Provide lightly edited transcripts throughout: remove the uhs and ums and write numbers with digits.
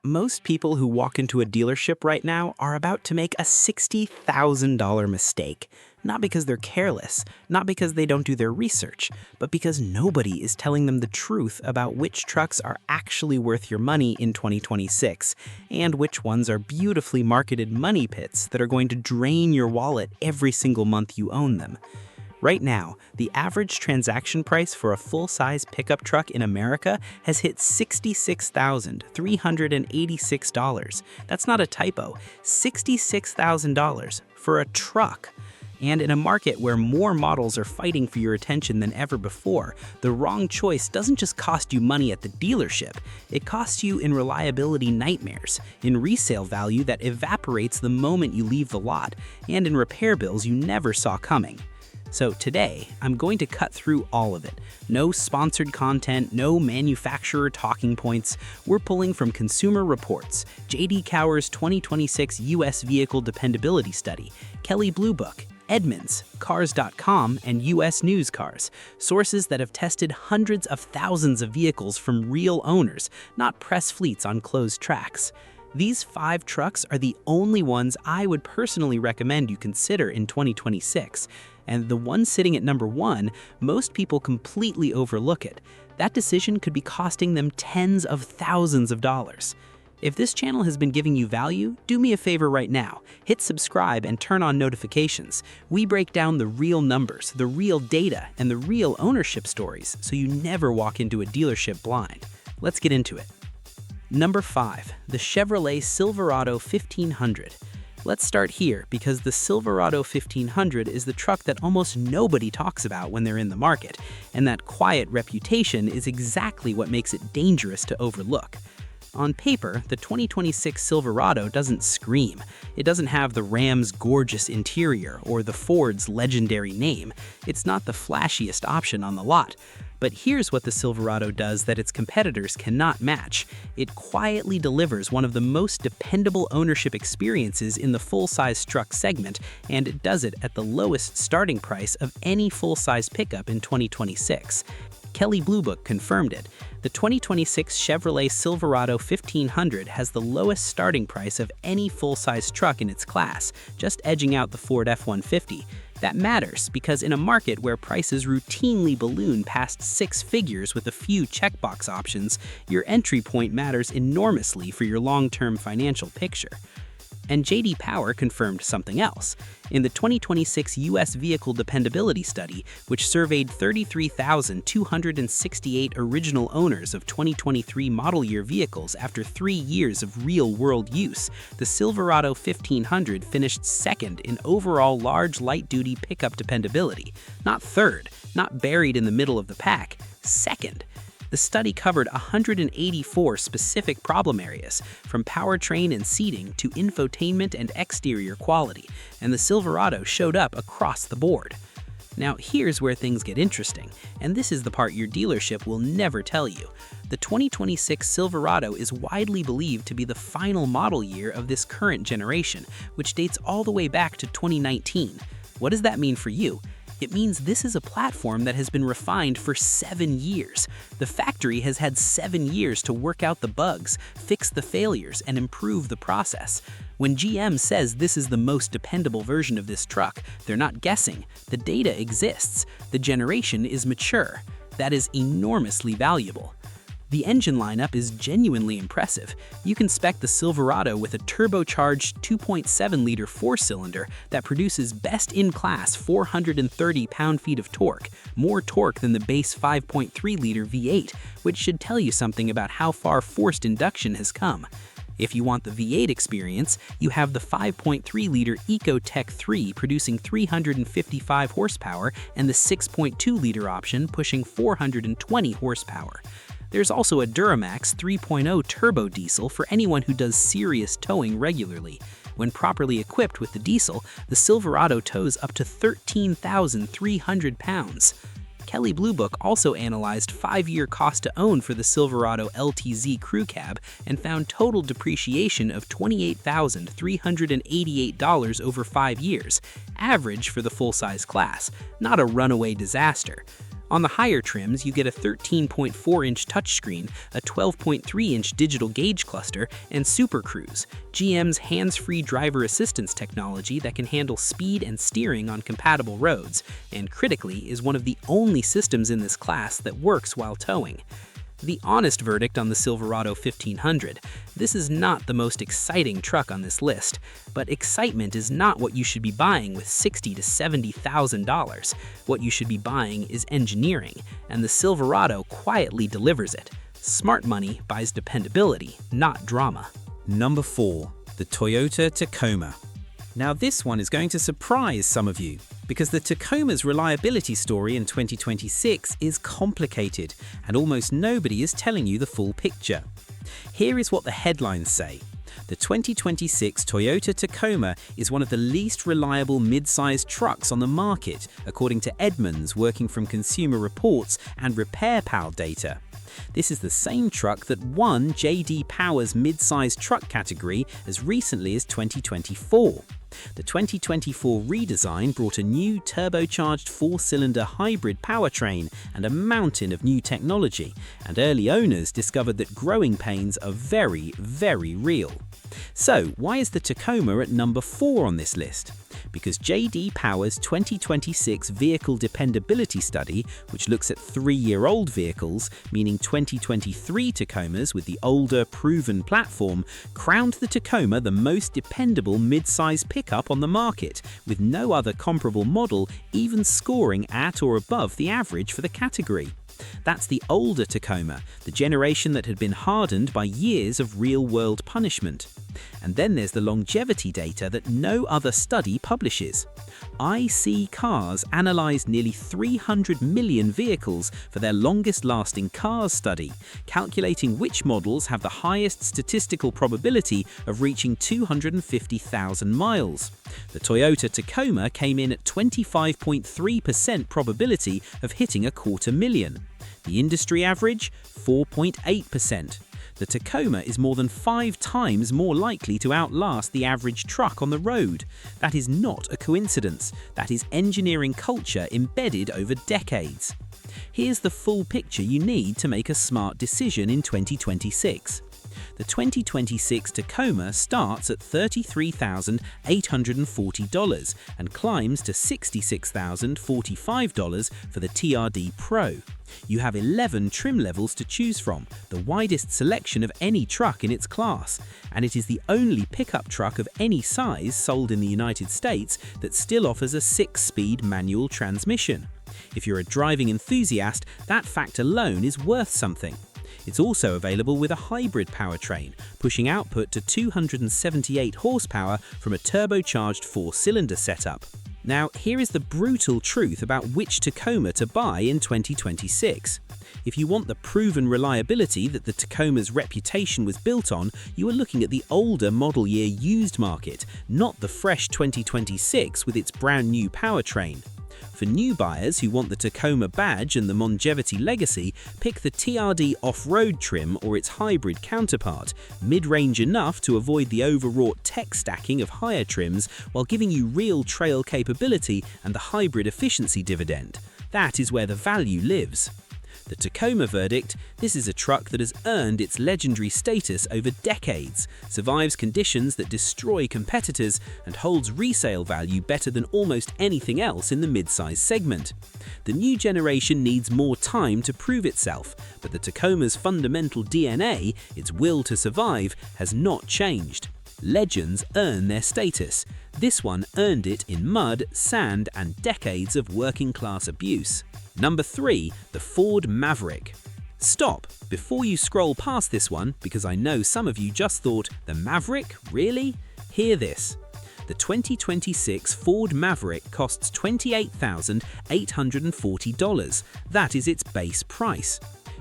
Most people who walk into a dealership right now are about to make a $60,000 mistake. Not because they're careless, not because they don't do their research, but because nobody is telling them the truth about which trucks are actually worth your money in 2026, and which ones are beautifully marketed money pits that are going to drain your wallet every single month you own them. Right now, the average transaction price for a full-size pickup truck in America has hit $66,386. That's not a typo, $66,000 for a truck. And in a market where more models are fighting for your attention than ever before, the wrong choice doesn't just cost you money at the dealership, it costs you in reliability nightmares, in resale value that evaporates the moment you leave the lot, and in repair bills you never saw coming. So today, I'm going to cut through all of it. No sponsored content, no manufacturer talking points. We're pulling from Consumer Reports, J.D. Cower's 2026 U.S. Vehicle Dependability Study, Kelley Blue Book, Edmunds, Cars.com, and U.S. News Cars, sources that have tested hundreds of thousands of vehicles from real owners, not press fleets on closed tracks. These 5 trucks are the only ones I would personally recommend you consider in 2026. And the one sitting at number 1, most people completely overlook it. That decision could be costing them tens of thousands of dollars. If this channel has been giving you value, do me a favor right now. Hit subscribe and turn on notifications. We break down the real numbers, the real data, and the real ownership stories so you never walk into a dealership blind. Let's get into it. Number 5, the Chevrolet Silverado 1500. Let's start here because the Silverado 1500 is the truck that almost nobody talks about when they're in the market, and that quiet reputation is exactly what makes it dangerous to overlook. On paper, the 2026 Silverado doesn't scream. It doesn't have the Ram's gorgeous interior or the Ford's legendary name. It's not the flashiest option on the lot. But here's what the Silverado does that its competitors cannot match. It quietly delivers one of the most dependable ownership experiences in the full-size truck segment, and it does it at the lowest starting price of any full-size pickup in 2026. Kelley Blue Book confirmed it. The 2026 Chevrolet Silverado 1500 has the lowest starting price of any full-size truck in its class, just edging out the Ford F-150. That matters because in a market where prices routinely balloon past 6 figures with a few checkbox options, your entry point matters enormously for your long-term financial picture. And J.D. Power confirmed something else. In the 2026 U.S. Vehicle Dependability Study, which surveyed 33,268 original owners of 2023 model year vehicles after 3 years of real-world use, the Silverado 1500 finished second in overall large light-duty pickup dependability. Not third, not buried in the middle of the pack, second. The study covered 184 specific problem areas, from powertrain and seating to infotainment and exterior quality, and the Silverado showed up across the board. Now here's where things get interesting, and this is the part your dealership will never tell you. The 2026 Silverado is widely believed to be the final model year of this current generation, which dates all the way back to 2019. What does that mean for you? It means this is a platform that has been refined for 7 years. The factory has had 7 years to work out the bugs, fix the failures, and improve the process. When GM says this is the most dependable version of this truck, they're not guessing. The data exists. The generation is mature. That is enormously valuable. The engine lineup is genuinely impressive. You can spec the Silverado with a turbocharged 2.7-liter 4-cylinder that produces best-in-class 430 pound-feet of torque, more torque than the base 5.3-liter V8, which should tell you something about how far forced induction has come. If you want the V8 experience, you have the 5.3-liter EcoTech 3 producing 355 horsepower and the 6.2-liter option pushing 420 horsepower. There's also a Duramax 3.0 turbo diesel for anyone who does serious towing regularly. When properly equipped with the diesel, the Silverado tows up to 13,300 pounds. Kelley Blue Book also analyzed 5-year cost to own for the Silverado LTZ Crew Cab and found total depreciation of $28,388 over 5 years, average for the full-size class, not a runaway disaster. On the higher trims, you get a 13.4-inch touchscreen, a 12.3-inch digital gauge cluster, and Super Cruise, GM's hands-free driver assistance technology that can handle speed and steering on compatible roads, and critically is one of the only systems in this class that works while towing. The honest verdict on the Silverado 1500: this is not the most exciting truck on this list, but excitement is not what you should be buying with $60,000 to $70,000. What you should be buying is engineering, and the Silverado quietly delivers it. Smart money buys dependability, not drama. Number 4. The Toyota Tacoma. Now this one is going to surprise some of you, because the Tacoma's reliability story in 2026 is complicated, and almost nobody is telling you the full picture. Here is what the headlines say. The 2026 Toyota Tacoma is one of the least reliable mid-sized trucks on the market, according to Edmunds, working from Consumer Reports and RepairPal data. This is the same truck that won J.D. Power's mid-sized truck category as recently as 2024. The 2024 redesign brought a new turbocharged 4-cylinder hybrid powertrain and a mountain of new technology, and early owners discovered that growing pains are very, very real. So, why is the Tacoma at number 4 on this list? Because J.D. Power's 2026 Vehicle Dependability Study, which looks at 3-year-old vehicles, meaning 2023 Tacomas with the older, proven platform, crowned the Tacoma the most dependable mid-size pickup on the market, with no other comparable model even scoring at or above the average for the category. That's the older Tacoma, the generation that had been hardened by years of real-world punishment. And then there's the longevity data that no other study publishes. IC Cars analysed nearly 300 million vehicles for their longest-lasting cars study, calculating which models have the highest statistical probability of reaching 250,000 miles. The Toyota Tacoma came in at 25.3% probability of hitting 250,000. The industry average, 4.8%. The Tacoma is more than 5 times more likely to outlast the average truck on the road. That is not a coincidence. That is engineering culture embedded over decades. Here's the full picture you need to make a smart decision in 2026. The 2026 Tacoma starts at $33,840 and climbs to $66,045 for the TRD Pro. You have 11 trim levels to choose from, the widest selection of any truck in its class, and it is the only pickup truck of any size sold in the United States that still offers a 6-speed manual transmission. If you're a driving enthusiast, that fact alone is worth something. It's also available with a hybrid powertrain, pushing output to 278 horsepower from a turbocharged 4-cylinder setup. Now, here is the brutal truth about which Tacoma to buy in 2026. If you want the proven reliability that the Tacoma's reputation was built on, you are looking at the older model year used market, not the fresh 2026 with its brand new powertrain. For new buyers who want the Tacoma badge and the longevity legacy, pick the TRD off-road trim or its hybrid counterpart, mid-range enough to avoid the overwrought tech stacking of higher trims while giving you real trail capability and the hybrid efficiency dividend. That is where the value lives. The Tacoma verdict: this is a truck that has earned its legendary status over decades, survives conditions that destroy competitors, and holds resale value better than almost anything else in the mid-size segment. The new generation needs more time to prove itself, but the Tacoma's fundamental DNA, its will to survive, has not changed. Legends earn their status. This one earned it in mud, sand, and decades of working-class abuse. Number 3. The Ford Maverick. Stop before you scroll past this one, because I know some of you just thought, the Maverick? Really? Hear this. The 2026 Ford Maverick costs $28,840. That is its base price.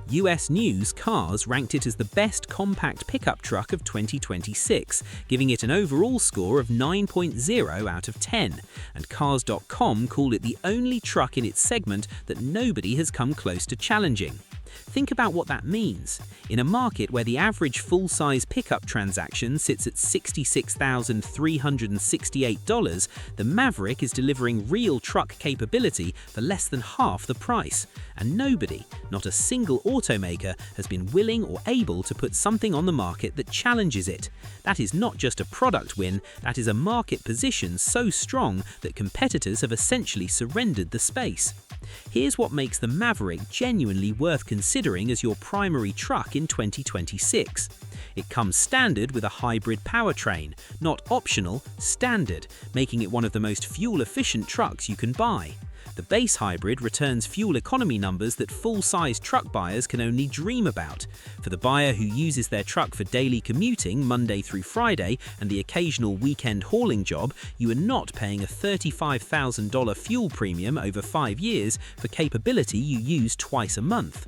US News Cars ranked it as the best compact pickup truck of 2026, giving it an overall score of 9.0 out of 10, and Cars.com called it the only truck in its segment that nobody has come close to challenging. Think about what that means. In a market where the average full-size pickup transaction sits at $66,368, the Maverick is delivering real truck capability for less than half the price. And nobody, not a single automaker, has been willing or able to put something on the market that challenges it. That is not just a product win, that is a market position so strong that competitors have essentially surrendered the space. Here's what makes the Maverick genuinely worth considering as your primary truck in 2026. It comes standard with a hybrid powertrain, not optional, standard, making it one of the most fuel-efficient trucks you can buy. The base hybrid returns fuel economy numbers that full-size truck buyers can only dream about. For the buyer who uses their truck for daily commuting Monday through Friday and the occasional weekend hauling job, you are not paying a $35,000 fuel premium over 5 years for capability you use twice a month.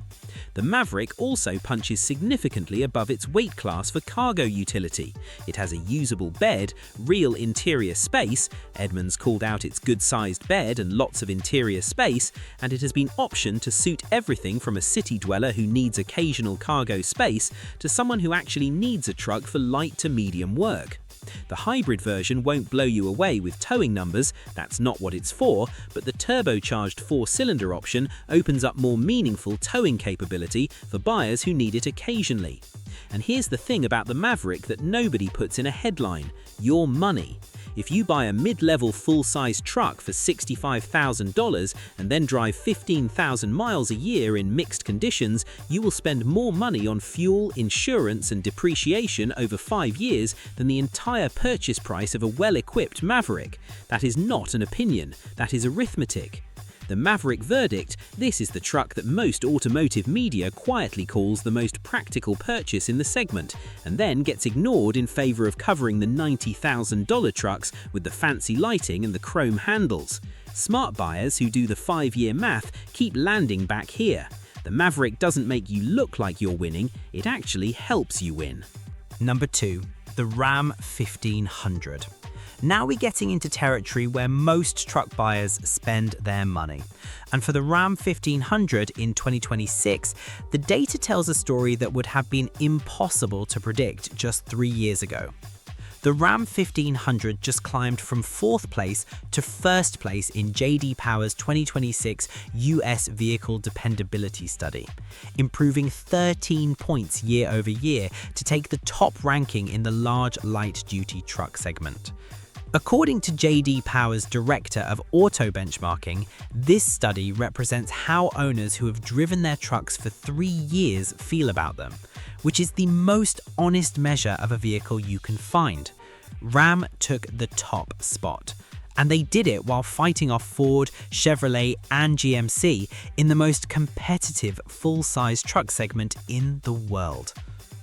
The Maverick also punches significantly above its weight class for cargo utility. It has a usable bed, real interior space, Edmunds called out its good-sized bed and lots of interior space, and it has been optioned to suit everything from a city dweller who needs occasional cargo space to someone who actually needs a truck for light to medium work. The hybrid version won't blow you away with towing numbers, that's not what it's for, but the turbocharged 4-cylinder option opens up more meaningful towing capability for buyers who need it occasionally. And here's the thing about the Maverick that nobody puts in a headline: your money. If you buy a mid-level full-size truck for $65,000 and then drive 15,000 miles a year in mixed conditions, you will spend more money on fuel, insurance, and depreciation over 5 years than the entire purchase price of a well-equipped Maverick. That is not an opinion, that is arithmetic. The Maverick verdict: this is the truck that most automotive media quietly calls the most practical purchase in the segment, and then gets ignored in favor of covering the $90,000 trucks with the fancy lighting and the chrome handles. Smart buyers who do the 5-year math keep landing back here. The Maverick doesn't make you look like you're winning, it actually helps you win. Number 2. The Ram 1500. Now we're getting into territory where most truck buyers spend their money. And for the Ram 1500 in 2026, the data tells a story that would have been impossible to predict just 3 years ago. The Ram 1500 just climbed from 4th place to 1st place in J.D. Power's 2026 US Vehicle Dependability Study, improving 13 points year over year to take the top ranking in the large light-duty truck segment. According to J.D. Power's Director of Auto Benchmarking, this study represents how owners who have driven their trucks for 3 years feel about them, which is the most honest measure of a vehicle you can find. Ram took the top spot, and they did it while fighting off Ford, Chevrolet, and GMC in the most competitive full-size truck segment in the world.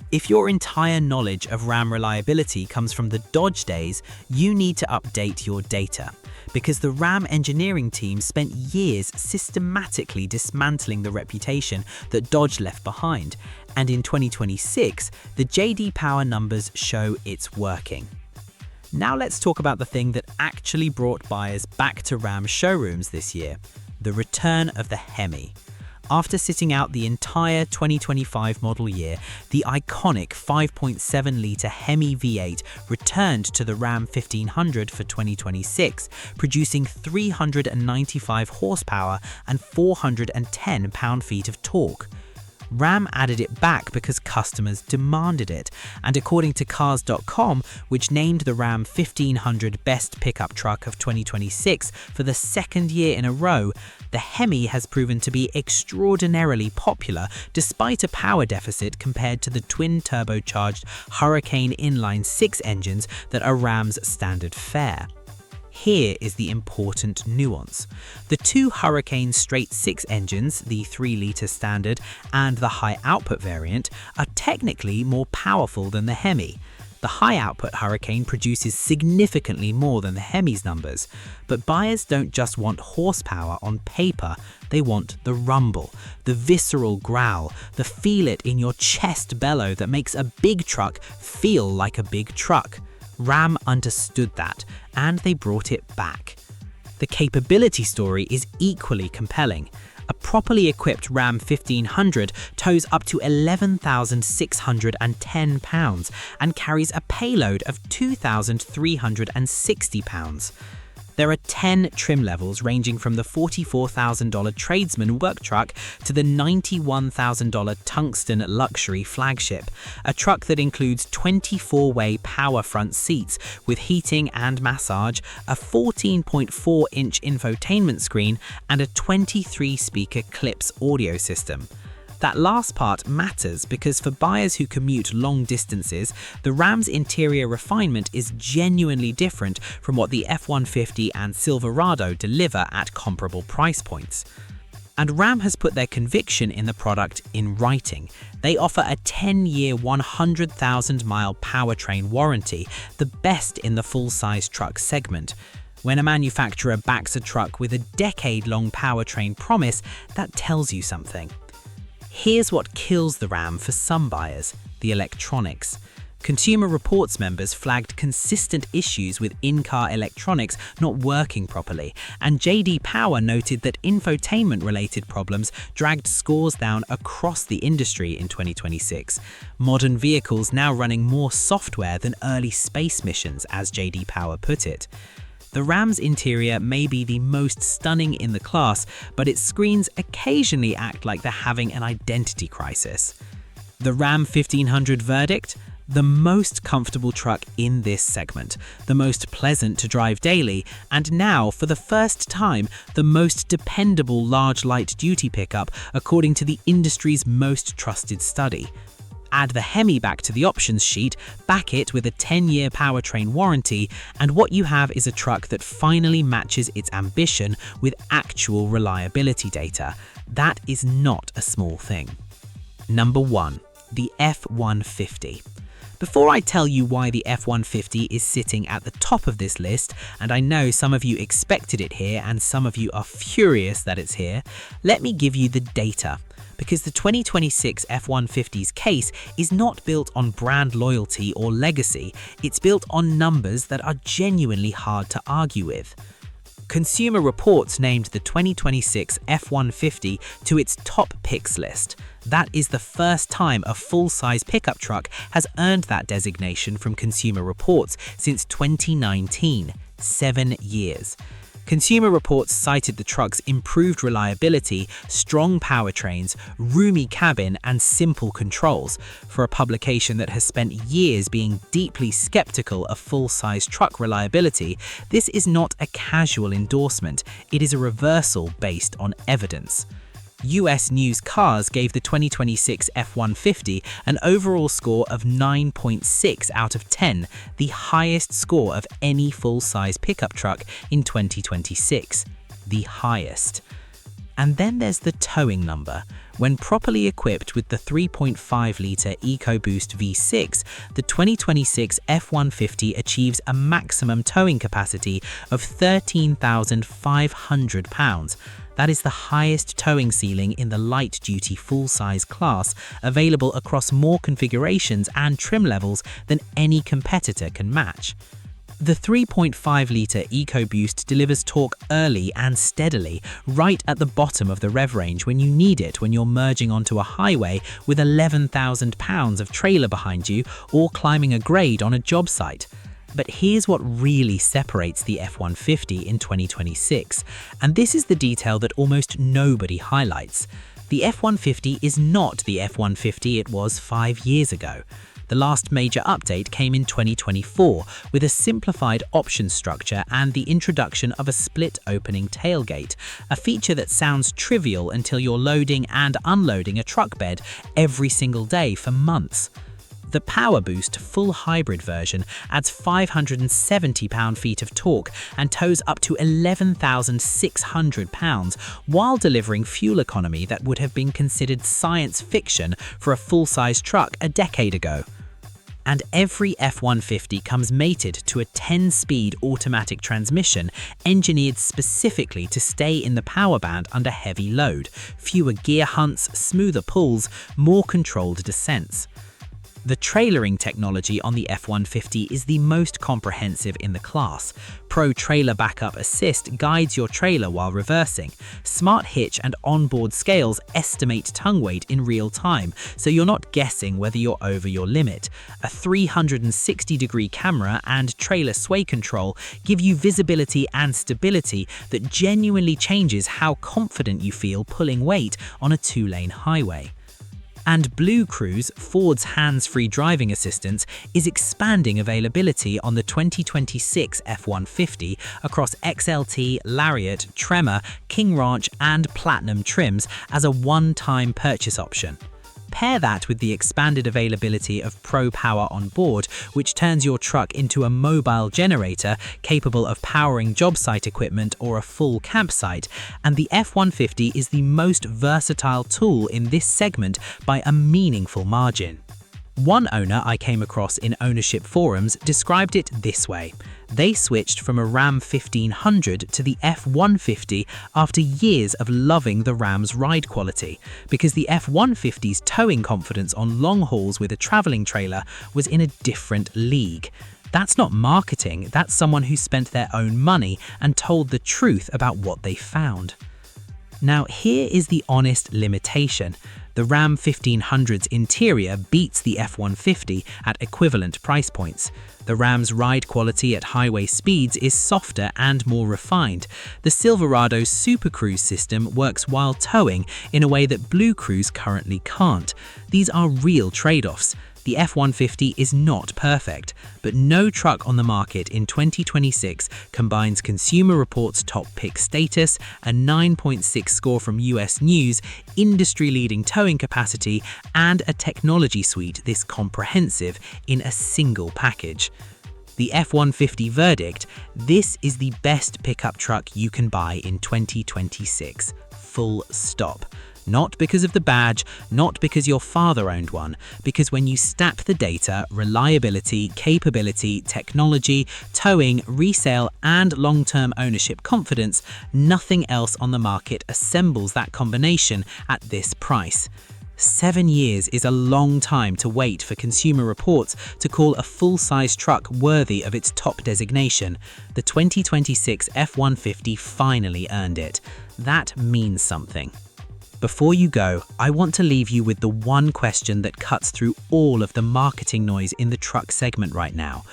If your entire knowledge of Ram reliability comes from the Dodge days, you need to update your data, because the Ram engineering team spent years systematically dismantling the reputation that Dodge left behind, and in 2026, the J.D. Power numbers show it's working. Now let's talk about the thing that actually brought buyers back to Ram showrooms this year: the return of the Hemi. After sitting out the entire 2025 model year, the iconic 5.7-litre Hemi V8 returned to the Ram 1500 for 2026, producing 395 horsepower and 410 pound-feet of torque. Ram added it back because customers demanded it, and according to Cars.com, which named the Ram 1500 Best Pickup Truck of 2026 for the 2nd year in a row, the Hemi has proven to be extraordinarily popular despite a power deficit compared to the twin-turbocharged Hurricane inline-6 engines that are Ram's standard fare. Here is the important nuance. The two Hurricane straight-6 engines, the 3-litre standard and the high-output variant, are technically more powerful than the Hemi. The high-output Hurricane produces significantly more than the Hemi's numbers, but buyers don't just want horsepower on paper, they want the rumble, the visceral growl, the feel-it-in-your-chest bellow that makes a big truck feel like a big truck. Ram understood that, and they brought it back. The capability story is equally compelling. A properly equipped Ram 1500 tows up to 11,610 pounds and carries a payload of 2,360 pounds. There are 10 trim levels ranging from the $44,000 tradesman work truck to the $91,000 tungsten luxury flagship, a truck that includes 24-way power front seats with heating and massage, a 14.4-inch infotainment screen, and a 23-speaker Clips audio system. That last part matters because for buyers who commute long distances, the Ram's interior refinement is genuinely different from what the F-150 and Silverado deliver at comparable price points. And Ram has put their conviction in the product in writing. They offer a 10-year, 100,000-mile powertrain warranty, the best in the full-size truck segment. When a manufacturer backs a truck with a decade-long powertrain promise, that tells you something. Here's what kills the Ram for some buyers: the electronics. Consumer Reports members flagged consistent issues with in-car electronics not working properly, and JD Power noted that infotainment-related problems dragged scores down across the industry in 2026. Modern vehicles now running more software than early space missions, as JD Power put it. The Ram's interior may be the most stunning in the class, but its screens occasionally act like they're having an identity crisis. The Ram 1500 verdict? The most comfortable truck in this segment, the most pleasant to drive daily, and now, for the first time, the most dependable large light-duty pickup according to the industry's most trusted study. Add the Hemi back to the options sheet, back it with a 10-year powertrain warranty, and what you have is a truck that finally matches its ambition with actual reliability data. That is not a small thing. Number 1. The F-150. Before I tell you why the F-150 is sitting at the top of this list, and I know some of you expected it here and some of you are furious that it's here, let me give you the data. Because the 2026 F-150's case is not built on brand loyalty or legacy, it's built on numbers that are genuinely hard to argue with. Consumer Reports named the 2026 F-150 to its top picks list. That is the first time a full-size pickup truck has earned that designation from Consumer Reports since 2019, 7 years. Consumer Reports cited the truck's improved reliability, strong powertrains, roomy cabin, and simple controls. For a publication that has spent years being deeply skeptical of full-size truck reliability, this is not a casual endorsement, it is a reversal based on evidence. US News Cars gave the 2026 F-150 an overall score of 9.6 out of 10, the highest score of any full-size pickup truck in 2026. The highest. And then there's the towing number. When properly equipped with the 3.5-litre EcoBoost V6, the 2026 F-150 achieves a maximum towing capacity of 13,500 pounds. That is the highest towing ceiling in the light-duty full-size class, available across more configurations and trim levels than any competitor can match. The 3.5-litre EcoBoost delivers torque early and steadily, right at the bottom of the rev range when you need it when you're merging onto a highway with 11,000 pounds of trailer behind you or climbing a grade on a job site. But here's what really separates the F-150 in 2026, and this is the detail that almost nobody highlights. The F-150 is not the F-150 it was 5 years ago. The last major update came in 2024 with a simplified option structure and the introduction of a split-opening tailgate, a feature that sounds trivial until you're loading and unloading a truck bed every single day for months. The PowerBoost full hybrid version adds 570 pound-feet of torque and tows up to 11,600 pounds while delivering fuel economy that would have been considered science fiction for a full-size truck a decade ago. And every F-150 comes mated to a 10-speed automatic transmission engineered specifically to stay in the power band under heavy load, fewer gear hunts, smoother pulls, more controlled descents. The trailering technology on the F-150 is the most comprehensive in the class. Pro Trailer Backup Assist guides your trailer while reversing. Smart hitch and onboard scales estimate tongue weight in real time, so you're not guessing whether you're over your limit. A 360-degree camera and trailer sway control give you visibility and stability that genuinely changes how confident you feel pulling weight on a two-lane highway. And Blue Cruise, Ford's hands-free driving assistance, is expanding availability on the 2026 F-150 across XLT, Lariat, Tremor, King Ranch, and Platinum trims as a one-time purchase option. Pair that with the expanded availability of Pro Power on board, which turns your truck into a mobile generator capable of powering job site equipment or a full campsite, and the F-150 is the most versatile tool in this segment by a meaningful margin. One owner I came across in ownership forums described it this way. They switched from a Ram 1500 to the F-150 after years of loving the Ram's ride quality, because the F-150's towing confidence on long hauls with a traveling trailer was in a different league. That's not marketing, that's someone who spent their own money and told the truth about what they found. Now here is the honest limitation. The Ram 1500's interior beats the F-150 at equivalent price points. The Ram's ride quality at highway speeds is softer and more refined. The Silverado's Super Cruise system works while towing in a way that Blue Cruise currently can't. These are real trade-offs. The F-150 is not perfect, but no truck on the market in 2026 combines Consumer Reports' top pick status, a 9.6 score from US News, industry-leading towing capacity, and a technology suite this comprehensive in a single package. The F-150 verdict: this is the best pickup truck you can buy in 2026. Full stop. Not because of the badge, not because your father owned one, because when you stack the data, reliability, capability, technology, towing, resale, and long-term ownership confidence, nothing else on the market assembles that combination at this price. 7 years is a long time to wait for Consumer Reports to call a full-size truck worthy of its top designation. The 2026 F-150 finally earned it. That means something. Before you go, I want to leave you with the one question that cuts through all of the marketing noise in the truck segment right now.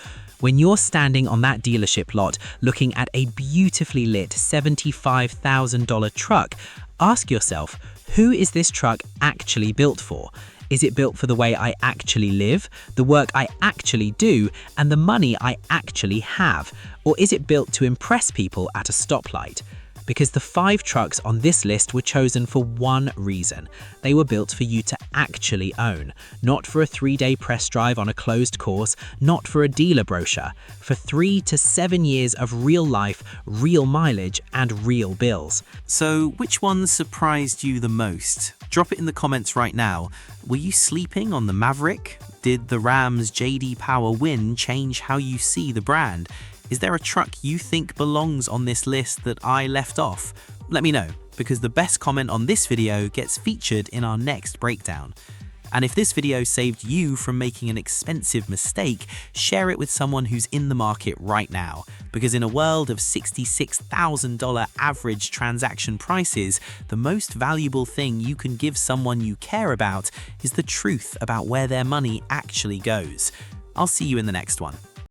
When you're standing on that dealership lot looking at a beautifully lit $75,000 truck, ask yourself, who is this truck actually built for? Is it built for the way I actually live, the work I actually do, and the money I actually have? Or is it built to impress people at a stoplight? Because the 5 trucks on this list were chosen for one reason. They were built for you to actually own, not for a 3-day press drive on a closed course, not for a dealer brochure, for 3 to 7 years of real life, real mileage, and real bills. So which one surprised you the most? Drop it in the comments right now. Were you sleeping on the Maverick? Did the Ram's JD Power win change how you see the brand? Is there a truck you think belongs on this list that I left off? Let me know, because the best comment on this video gets featured in our next breakdown. And if this video saved you from making an expensive mistake, share it with someone who's in the market right now. Because in a world of $66,000 average transaction prices, the most valuable thing you can give someone you care about is the truth about where their money actually goes. I'll see you in the next one.